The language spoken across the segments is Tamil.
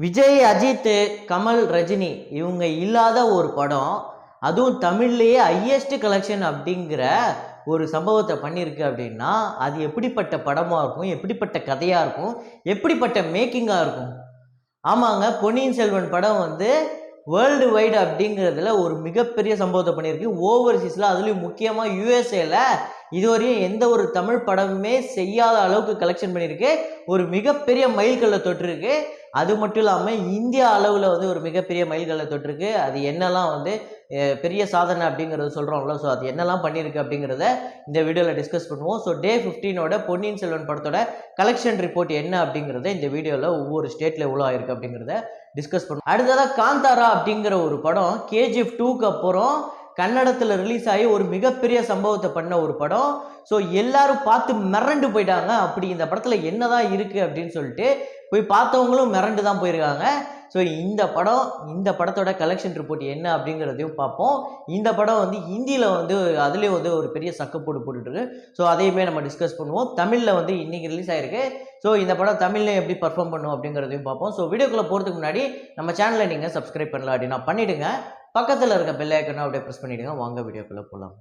விஜய், அஜித், கமல், ரஜினி இவங்க இல்லாத ஒரு படம், அதுவும் தமிழ்லேயே ஹையஸ்ட் கலெக்ஷன் அப்படிங்கிற ஒரு சம்பவத்தை பண்ணியிருக்கு அப்படின்னா அது எப்படிப்பட்ட படமாக இருக்கும், எப்படிப்பட்ட கதையாக இருக்கும், எப்படிப்பட்ட மேக்கிங்காக இருக்கும். ஆமாங்க, பொன்னியின் செல்வன் படம் வந்து வேர்ல்டு வைடு அப்படிங்கிறதுல ஒரு மிகப்பெரிய சம்பவத்தை பண்ணியிருக்கு. ஓவர்சீஸில் அதுலேயும் முக்கியமாக யூஎஸ்ஏல இதுவரையும் எந்த ஒரு தமிழ் படமுமே செய்யாத அளவுக்கு கலெக்ஷன் பண்ணியிருக்கு. ஒரு மிகப்பெரிய மைல்கல்லை தொட்டிருக்கு. அது மட்டும் இல்லாமல் இந்தியா அளவில் வந்து ஒரு மிகப்பெரிய மைல்கல்லை தொட்டிருக்கு. அது என்னெல்லாம் வந்து பெரிய சாதனை அப்படிங்கிறது சொல்கிறோம்ல, ஸோ அது என்னெல்லாம் பண்ணியிருக்கு அப்படிங்கிறத இந்த வீடியோவில் டிஸ்கஸ் பண்ணுவோம். ஸோ டே 15ஓட பொன்னியின் செல்வன் படத்தோட கலெக்ஷன் ரிப்போர்ட் என்ன அப்படிங்கிறத இந்த வீடியோவில் ஒவ்வொரு ஸ்டேட்டில் எவ்வளோ ஆயிருக்கு அப்படிங்கிறத டிஸ்கஸ் பண்ணுவோம். அடுத்ததாக காந்தாரா அப்படிங்கிற ஒரு படம் KGF 2க்கு அப்புறம் கன்னடத்தில் ரிலீஸ் ஆகி ஒரு மிகப்பெரிய சம்பவத்தை பண்ண ஒரு படம். ஸோ எல்லாரும் பார்த்து மிரண்டு போயிட்டாங்க. அப்படி இந்த படத்தில் என்னதான் இருக்குது அப்படின்னு சொல்லிட்டு போய் பார்த்தவங்களும் மிரண்டு தான் போயிருக்காங்க. ஸோ இந்த படத்தோட கலெக்ஷன் ரிப்போர்ட் என்ன அப்படிங்கிறதையும் பார்ப்போம். இந்த படம் வந்து ஹிந்தியில் வந்து அதுலேயும் வந்து ஒரு பெரிய சக்கப்போடு போட்டுருக்கு. ஸோ அதையுமே நம்ம டிஸ்கஸ் பண்ணுவோம். தமிழில் வந்து இன்றைக்கி ரிலீஸ் ஆகிருக்கு. ஸோ இந்த படம் தமிழ்ல எப்படி பர்ஃபார்ம் பண்ணும் அப்படிங்கிறதையும் பார்ப்போம். ஸோ வீடியோக்குள்ளே போகிறதுக்கு முன்னாடி நம்ம சேனலை நீங்கள் சப்ஸ்கிரைப் பண்ணலாம் அப்படின்னா பண்ணிவிடுங்க. பக்கத்தில் இருக்க பெல் ஐக்கனை அப்படியே ப்ரெஸ் பண்ணிவிடுங்க. வாங்க வீடியோக்குள்ளே போகலாம்.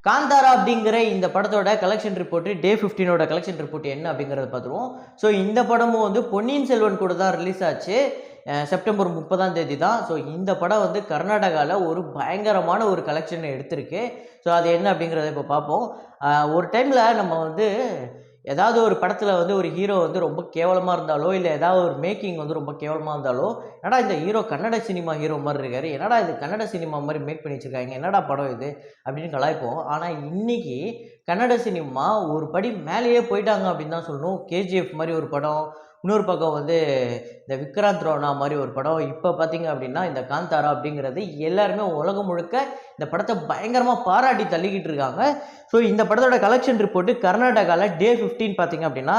காந்தாரா அப்படிங்கிற இந்த படத்தோட கலெக்ஷன் ரிப்போர்ட் டே 15ஓட கலெக்ஷன் ரிப்போர்ட் என்ன அப்படிங்கிறத பார்த்துருவோம். ஸோ இந்த படமும் வந்து பொன்னியின் செல்வன் கூட தான் ரிலீஸ் ஆச்சு. செப்டம்பர் 30ஆம் தேதி தான். ஸோ இந்த படம் வந்து கர்நாடகாவில் ஒரு பயங்கரமான ஒரு கலெக்ஷனை எடுத்திருக்கு. ஸோ அது என்ன அப்படிங்கிறத இப்போ பார்ப்போம். ஒரு டைமில் நம்ம வந்து ஏதாவது ஒரு படத்தில் வந்து ஒரு ஹீரோ வந்து ரொம்ப கேவலமாக இருந்தாலோ, இல்லை ஏதாவது ஒரு மேக்கிங் வந்து ரொம்ப கேவலமாக இருந்தாலோ, என்னடா இந்த ஹீரோ கன்னட சினிமா ஹீரோ மாதிரி இருக்காரு, என்னடா இது கன்னட சினிமா மாதிரி மேக் பண்ணி வச்சுருக்காங்க, என்னடா படம் இது அப்படின்னு கலாய்ப்போம். ஆனால் இன்றைக்கி கன்னட சினிமா ஒரு படி மேலேயே போயிட்டாங்க அப்படின்னு தான் சொல்லணும். KGF மாதிரி ஒரு படம், இன்னொரு பக்கம் வந்து இந்த விக்ராந்த் ரோனா மாதிரி ஒரு படம், இப்போ பார்த்தீங்க அப்படின்னா இந்த காந்தாரா அப்படிங்கிறது எல்லாருமே உலகம் முழுக்க இந்த படத்தை பயங்கரமாக பாராட்டி தள்ளிக்கிட்டு இருக்காங்க. ஸோ இந்த படத்தோட கலெக்ஷன் ரிப்போர்ட்டு கர்நாடகாவில் டே 15 பார்த்தீங்க அப்படின்னா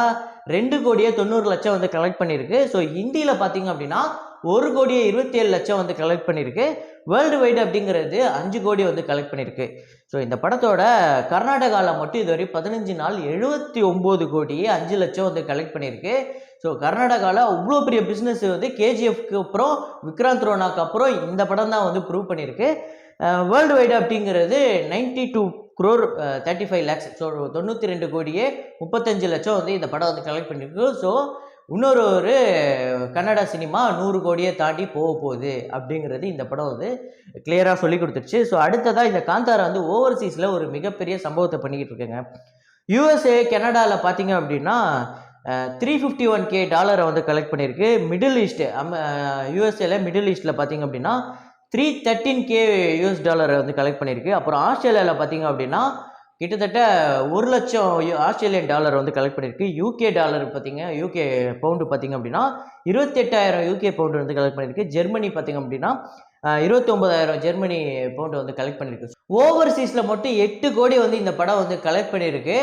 2,90,00,000 வந்து கலெக்ட் பண்ணியிருக்கு. ஸோ ஹிந்தியில் பார்த்தீங்க அப்படின்னா 1,27,00,000 வந்து கலெக்ட் பண்ணியிருக்கு. வேர்ல்டு வைடு அப்படிங்கிறது 5 கோடி வந்து கலெக்ட் பண்ணியிருக்கு. ஸோ இந்த படத்தோட கர்நாடகாவில் மட்டும் இதுவரை 15 நாள் 79 கோடி 5 லட்சம் வந்து கலெக்ட் பண்ணியிருக்கு. ஸோ கர்நாடகாவில் அவ்வளோ பெரிய பிஸ்னஸ் வந்து KGFக்கு அப்புறம் விக்ராந்த் ரோனாக்கு அப்புறம் இந்த படம் தான் வந்து ப்ரூவ் பண்ணியிருக்கு. வேர்ல்டு வைடு அப்படிங்கிறது 92 crore 35 lakhs. ஸோ 92 கோடியே 35 லட்சம் வந்து இந்த படம் வந்து கலெக்ட் பண்ணியிருக்கு. ஸோ இன்னொரு கன்னட சினிமா 100 கோடியை தாண்டி போக போகுது அப்படிங்கிறது இந்த படம் வந்து கிளியராக சொல்லி கொடுத்துருச்சு. ஸோ அடுத்ததாக இந்த காந்தாரா வந்து ஓவர்சீஸில் ஒரு மிகப்பெரிய சம்பவத்தை பண்ணிக்கிட்டு இருக்குங்க. USA கனடாவில் பார்த்தீங்க அப்படின்னா $351K வந்து கலெக்ட் பண்ணியிருக்கு. மிடில் ஈஸ்ட் USAல மிடில் ஈஸ்ட்டில் பார்த்தீங்க அப்படின்னா $313K வந்து கலெக்ட் பண்ணியிருக்கு. அப்புறம் ஆஸ்திரேலியாவில் பார்த்தீங்க அப்படின்னா கிட்டத்தட்ட 1 லட்சம் ஆஸ்திரேலியன் டாலர் வந்து கலெக்ட் பண்ணியிருக்கு. UK டாலர் பார்த்தீங்க, UK பவுண்டு பார்த்தீங்க அப்படின்னா 28,000 UK பவுண்டு வந்து கலெக்ட் பண்ணியிருக்கு. ஜெர்மனி பார்த்தீங்க அப்படின்னா 29,000 ஜெர்மனி பவுண்டு வந்து கலெக்ட் பண்ணியிருக்கு. ஓவர்சீஸில் மட்டும் 8 கோடி வந்து இந்த படம் வந்து கலெக்ட் பண்ணியிருக்கு.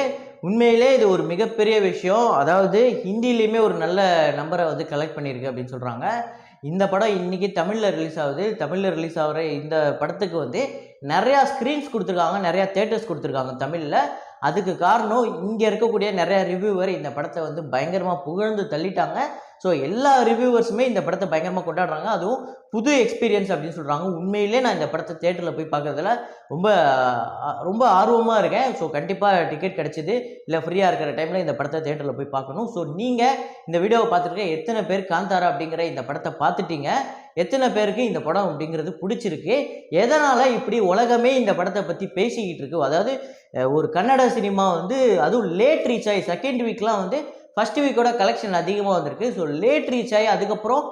உண்மையிலே இது ஒரு மிகப்பெரிய விஷயம். அதாவது ஹிந்திலையுமே ஒரு நல்ல நம்பரை வந்து கலெக்ட் பண்ணியிருக்கு அப்படின்னு சொல்கிறாங்க. இந்த படம் இன்றைக்கி தமிழில் ரிலீஸ் ஆகுது. தமிழில் ரிலீஸ் ஆகிற இந்த படத்துக்கு வந்து நிறையா ஸ்க்ரீன்ஸ் கொடுத்துருக்காங்க, நிறையா தேட்டர்ஸ் கொடுத்துருக்காங்க தமிழில். அதுக்கு காரணம் இங்கே இருக்கக்கூடிய நிறையா ரிவ்யூவர் இந்த படத்தை வந்து பயங்கரமாக புகழ்ந்து தள்ளிட்டாங்க. ஸோ எல்லா ரிவ்யூவர்ஸுமே இந்த படத்தை பயங்கரமாக கொண்டாடுறாங்க. அதுவும் புது எக்ஸ்பீரியன்ஸ் அப்படின்னு சொல்கிறாங்க. உண்மையிலே நான் இந்த படத்தை தேட்டரில் போய் பார்க்குறதுல ரொம்ப ஆர்வமாக இருக்கேன். ஸோ கண்டிப்பாக டிக்கெட் கிடச்சிது, இல்லை ஃப்ரீயாக இருக்கிற டைமில் இந்த படத்தை தேட்டரில் போய் பார்க்கணும். ஸோ நீங்கள் இந்த வீடியோவை பார்த்துருக்க எத்தனை பேர் காந்தாரா அப்படிங்கிற இந்த படத்தை பார்த்துட்டீங்க, எத்தனை பேருக்கு இந்த படம் அப்படிங்கிறது பிடிச்சிருக்கு, எதனால் இப்படி உலகமே இந்த படத்தை பற்றி பேசிக்கிட்டு இருக்கு. அதாவது ஒரு கன்னட சினிமா வந்து அதுவும் லேட் ரீச் ஆகி செகண்ட் வீக்லாம் வந்து ஃபர்ஸ்ட் வீக்கோட கலெக்ஷன் அதிகமாக வந்திருக்கு. ஸோ லேட் ரீச் ஆகி அதுக்கப்புறம்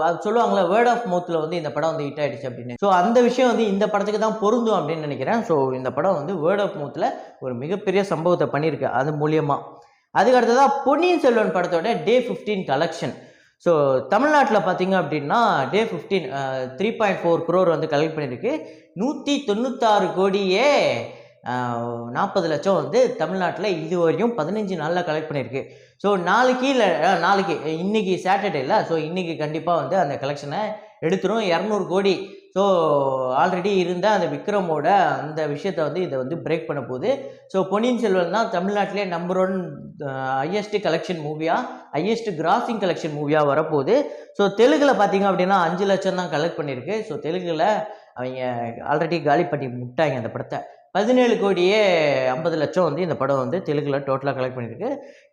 அது சொல்லுவாங்களே வேர்ட் ஆஃப் மவுத்தில் வந்து இந்த படம் வந்து ஹிட் ஆகிடுச்சு அப்படின்னு. ஸோ அந்த விஷயம் வந்து இந்த படத்துக்கு தான் பொருந்தும் அப்படின்னு நினைக்கிறேன். ஸோ இந்த படம் வந்து வேர்ட் ஆஃப் மவுத்தில் ஒரு மிகப்பெரிய சம்பவத்தை பண்ணியிருக்கு அது மூலியமாக. அதுக்கு அடுத்ததாக பொன்னியின் செல்வன் படத்தோட டே 15 கலெக்ஷன். ஸோ தமிழ்நாட்டில் பார்த்தீங்க அப்படின்னா டே 15 3.4 crore வந்து கலெக்ட் பண்ணியிருக்கு. 196 கோடியே 40 லட்சம் வந்து தமிழ்நாட்டில் இதுவரையும் 15 நாளில் கலெக்ட் பண்ணியிருக்கு. ஸோ நாளைக்கு இன்னைக்கு சாட்டர்டே இல்லை, ஸோ இன்றைக்கி கண்டிப்பாக வந்து அந்த கலெக்ஷனை எடுத்துரும். 200 கோடி ஸோ ஆல்ரெடி இருந்த அந்த விக்ரமோட அந்த விஷயத்தை வந்து இதை வந்து பிரேக் பண்ண போகுது. ஸோ பொன்னியின் செல்வன் தான் தமிழ்நாட்டிலே நம்பர் 1 ஹையஸ்ட் கலெக்ஷன் மூவியாக, ஹையஸ்ட் கிராசிங் கலெக்ஷன் மூவியாக வரப்போகுது. ஸோ தெலுங்கில் பார்த்தீங்க அப்படின்னா 5 லட்சம் தான் கலெக்ட் பண்ணியிருக்கு. ஸோ தெலுங்கில் அவங்க ஆல்ரெடி காலி பண்ணி விட்டாங்க அந்த படத்தை. 17 கோடியே 50 லட்சம் வந்து இந்த படம் வந்து தெலுங்கில் டோட்டலாக கலெக்ட் பண்ணியிருக்கு.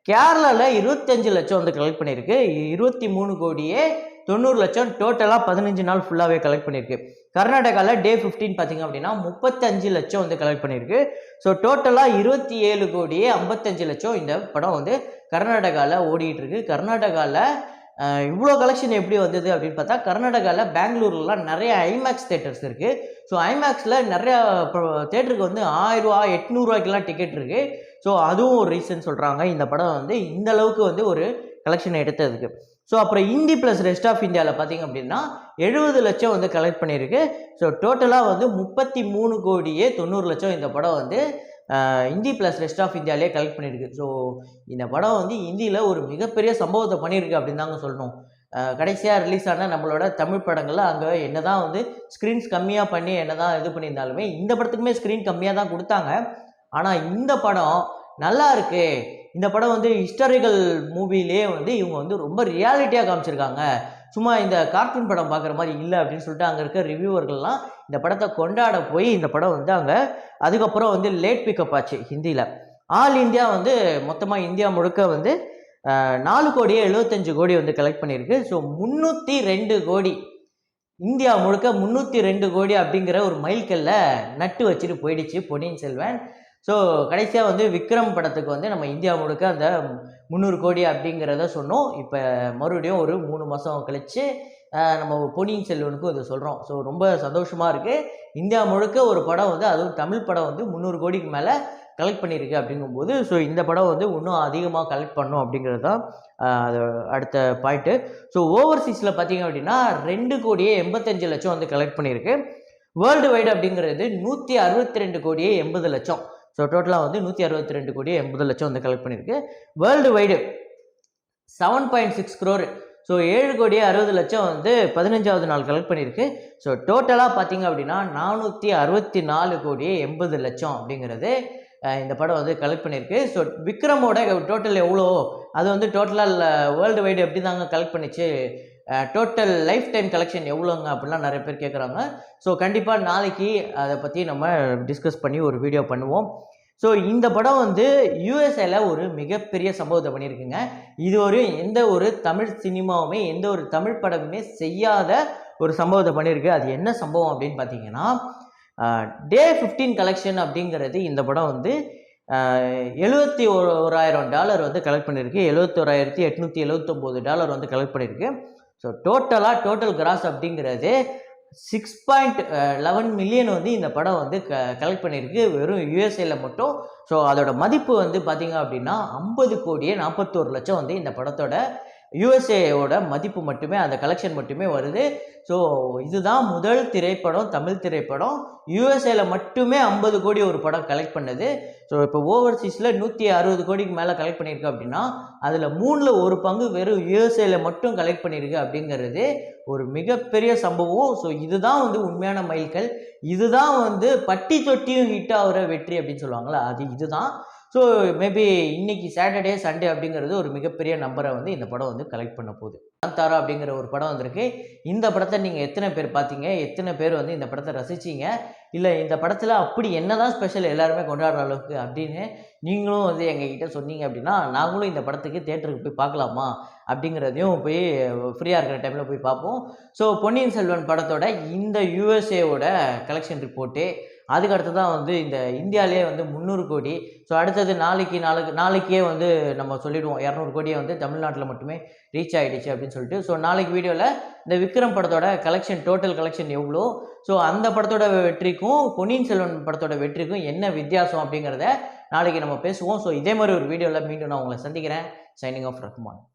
கேரளாவில் 25 லட்சம் வந்து கலெக்ட் பண்ணியிருக்கு. 23 கோடியே 90 லட்சம் டோட்டலாக 15 நாள் ஃபுல்லாகவே கலெக்ட் பண்ணியிருக்கு. கர்நாடகாவில் டே 15 பார்த்தீங்க அப்படின்னா 35 லட்சம் வந்து கலெக்ட் பண்ணியிருக்கு. ஸோ டோட்டலாக 27 கோடியே 55 லட்சம் இந்த படம் வந்து கர்நாடகாவில் ஓடிக்கிட்டு இருக்கு. கர்நாடகாவில் இவ்வளோ கலெக்ஷன் எப்படி வந்தது அப்படின்னு பார்த்தா, கர்நாடகாவில் பெங்களூர்லாம் நிறைய ஐமேக்ஸ் தேட்டர்ஸ் இருக்குது. ஸோ ஐமேக்ஸில் நிறையா தேட்டருக்கு வந்து 1000 ரூபா 800 ரூபாய்க்கெல்லாம் டிக்கெட் இருக்குது. ஸோ அதுவும் ஒரு ரீசன் சொல்கிறாங்க இந்த படம் வந்து இந்த அளவுக்கு வந்து ஒரு கலெக்ஷன் எடுத்ததுக்கு. ஸோ அப்புறம் ஹிந்தி ப்ளஸ் ரெஸ்ட் ஆஃப் இந்தியாவில் பார்த்தீங்க அப்படின்னா 70 லட்சம் வந்து கலெக்ட் பண்ணியிருக்கு. ஸோ டோட்டலாக வந்து 33 கோடியே 90 லட்சம் இந்த படம் வந்து ஹிந்தி ப்ளஸ் ரெஸ்ட் ஆஃப் இந்தியாவிலே கலெக்ட் பண்ணியிருக்கு. ஸோ இந்த படம் வந்து ஹிந்தியில் ஒரு மிகப்பெரிய சம்பவத்தை பண்ணியிருக்கு அப்படின்னு தாங்க சொல்லணும். கடைசியாக ரிலீஸ் ஆன நம்மளோட தமிழ் படங்களில் அங்கே என்ன தான் வந்து ஸ்க்ரீன்ஸ் கம்மியாக பண்ணி என்ன தான் இது பண்ணியிருந்தாலுமே இந்த படத்துக்குமே ஸ்க்ரீன் கம்மியாக தான் கொடுத்தாங்க. ஆனால் இந்த படம் நல்லா இருக்கு. இந்த படம் வந்து ஹிஸ்டாரிக்கல் மூவிலே வந்து இவங்க வந்து ரொம்ப ரியாலிட்டியாக காமிச்சிருக்காங்க. சும்மா இந்த கார்ட்டூன் படம் பார்க்குற மாதிரி இல்லை அப்படின்னு சொல்லிட்டு அங்கே இருக்க ரிவ்யூவர்கள்லாம் இந்த படத்தை கொண்டாட போய் இந்த படம் வந்து அங்கே அதுக்கப்புறம் வந்து லேட் பிக்கப் ஆச்சு ஹிந்தியில். ஆல் இந்தியா வந்து மொத்தமாக இந்தியா முழுக்க வந்து 4 கோடியே 75 கோடி வந்து கலெக்ட் பண்ணியிருக்கு. ஸோ 302 கோடி இந்தியா முழுக்க 302 கோடி அப்படிங்கிற ஒரு மைல்கல்ல நட்டு வச்சுட்டு போயிடுச்சு பொன்னியின் செல்வன். ஸோ கடைசியாக வந்து விக்ரம் படத்துக்கு வந்து நம்ம இந்தியா முழுக்க அந்த 300 கோடி அப்படிங்கிறத சொன்னோம். இப்போ மறுபடியும் ஒரு 3 மாதம் கழித்து நம்ம பொன்னியின் செல்வனுக்கும் இதை சொல்கிறோம். ஸோ ரொம்ப சந்தோஷமாக இருக்குது. இந்தியா முழுக்க ஒரு படம் வந்து அதுவும் தமிழ் படம் வந்து 300 கோடிக்கு மேலே கலெக்ட் பண்ணியிருக்கு அப்படிங்கும்போது ஸோ இந்த படம் வந்து இன்னும் அதிகமாக கலெக்ட் பண்ணும் அப்படிங்கிறது தான் அது அடுத்த பாயிண்ட்டு. ஸோ ஓவர்சீஸில் பார்த்தீங்க அப்படின்னா 2 கோடியே 85 லட்சம் வந்து கலெக்ட் பண்ணியிருக்கு. வேர்ல்டு வைடு அப்படிங்கிறது 162 கோடியே 80 லட்சம். ஸோ டோட்டலாக வந்து 162 கோடியே 80 லட்சம் வந்து கலெக்ட் பண்ணியிருக்கு. World wide 7.6 crore. ஸோ 7 கோடியே 60 லட்சம் வந்து 15வது நாள் கலெக்ட் பண்ணியிருக்கு. ஸோ டோட்டலாக பார்த்தீங்க அப்படின்னா 464 கோடியே 80 லட்சம் அப்படிங்கிறது இந்த படம் வந்து கலெக்ட் பண்ணியிருக்கு. ஸோ விக்ரமோட டோட்டல் எவ்வளோ, அது வந்து டோட்டலாக வேர்ல்டு வைடு எப்படி தாங்க கலெக்ட் பண்ணிச்சு, டோட்டல் லைஃப் டைம் கலெக்ஷன் எவ்வளோங்க அப்படிலாம் நிறைய பேர் கேட்குறாங்க. ஸோ கண்டிப்பாக நாளைக்கு அதை பற்றி நம்ம டிஸ்கஸ் பண்ணி ஒரு வீடியோ பண்ணுவோம். ஸோ இந்த படம் வந்து யூஎஸ்ஏல ஒரு மிகப்பெரிய சம்பவத்தை பண்ணியிருக்குங்க. இது ஒரு எந்த ஒரு தமிழ் சினிமாவுமே எந்த ஒரு தமிழ் படமுமே செய்யாத ஒரு சம்பவத்தை பண்ணியிருக்கு. அது என்ன சம்பவம் அப்படின்னு பார்த்தீங்கன்னா, டே 15 கலெக்ஷன் அப்படிங்கிறது இந்த படம் வந்து $71,000 வந்து கலெக்ட் பண்ணியிருக்கு. $71,879 வந்து கலெக்ட் பண்ணியிருக்கு. ஸோ டோட்டல் கிராஸ் அப்படிங்கிறது 6.11 மில்லியன் வந்து இந்த படம் வந்து கலெக்ட் பண்ணியிருக்கு வெறும் யூஎஸ்ஏல மட்டும். ஸோ அதோட மதிப்பு வந்து பார்த்தீங்க அப்படின்னா 50 கோடியே 41 லட்சம் வந்து இந்த படத்தோட யூஎஸ்ஏவோட மதிப்பு மட்டுமே, அந்த கலெக்ஷன் மட்டுமே வருது. ஸோ இதுதான் முதல் திரைப்படம், தமிழ் திரைப்படம் யூஎஸ்ஏல மட்டுமே 50 கோடி ஒரு படம் கலெக்ட் பண்ணது. ஸோ இப்போ ஓவர்சீஸில் 160 கோடிக்கு மேலே கலெக்ட் பண்ணியிருக்கு அப்படின்னா அதில் 1/3 பங்கு வெறும் யூஎஸ்ஏல மட்டும் கலெக்ட் பண்ணியிருக்கு அப்படிங்கிறது ஒரு மிகப்பெரிய சம்பவம். ஸோ இதுதான் வந்து உண்மையான மைல்கல். இதுதான் வந்து பட்டி தொட்டியும் ஹிட் ஆகிற வெற்றி அப்படின்னு சொல்லுவாங்களா, அது இதுதான். ஸோ மேபி இன்னைக்கு சாட்டர்டே சண்டே அப்படிங்கிறது ஒரு மிகப்பெரிய நம்பரை வந்து இந்த படம் வந்து கலெக்ட் பண்ண போகுது. காந்தாரா அப்படிங்கிற ஒரு படம் வந்திருக்கு. இந்த படத்தை நீங்கள் எத்தனை பேர் பார்த்தீங்க, எத்தனை பேர் வந்து இந்த படத்தை ரசிச்சிங்க, இல்லை இந்த படத்தில் அப்படி என்னதான் ஸ்பெஷல் எல்லாருமே கொண்டாடுற அளவுக்கு அப்படின்னு நீங்களும் வந்து எங்ககிட்ட சொன்னீங்க அப்படின்னா நாங்களும் இந்த படத்துக்கு தேட்டருக்கு போய் பார்க்கலாமா அப்படிங்கிறதையும் போய் ஃப்ரீயாக இருக்கிற டைமில் போய் பார்ப்போம். ஸோ பொன்னியின் செல்வன் படத்தோட இந்த யூஎஸ்ஏவோட கலெக்ஷன் ரிப்போர்ட்டு, அதுக்கு அடுத்து தான் வந்து இந்த இந்தியாவிலே வந்து 300 கோடி. ஸோ அடுத்தது நாளைக்கே வந்து நம்ம சொல்லிடுவோம் 200 கோடியை வந்து தமிழ்நாட்டில் மட்டுமே ரீச் ஆகிடுச்சு அப்படின்னு சொல்லிட்டு. ஸோ நாளைக்கு வீடியோவில் இந்த விக்ரம் படத்தோட கலெக்ஷன் டோட்டல் கலெக்ஷன் எவ்வளோ, ஸோ அந்த படத்தோட வெற்றிக்கும் பொன்னியின் செல்வன் படத்தோட வெற்றிக்கும் என்ன வித்தியாசம் அப்படிங்கிறத நாளைக்கு நம்ம பேசுவோம். ஸோ இதே மாதிரி ஒரு வீடியோவில் மீண்டும் நான் உங்களை சந்திக்கிறேன். Signing off Rahman.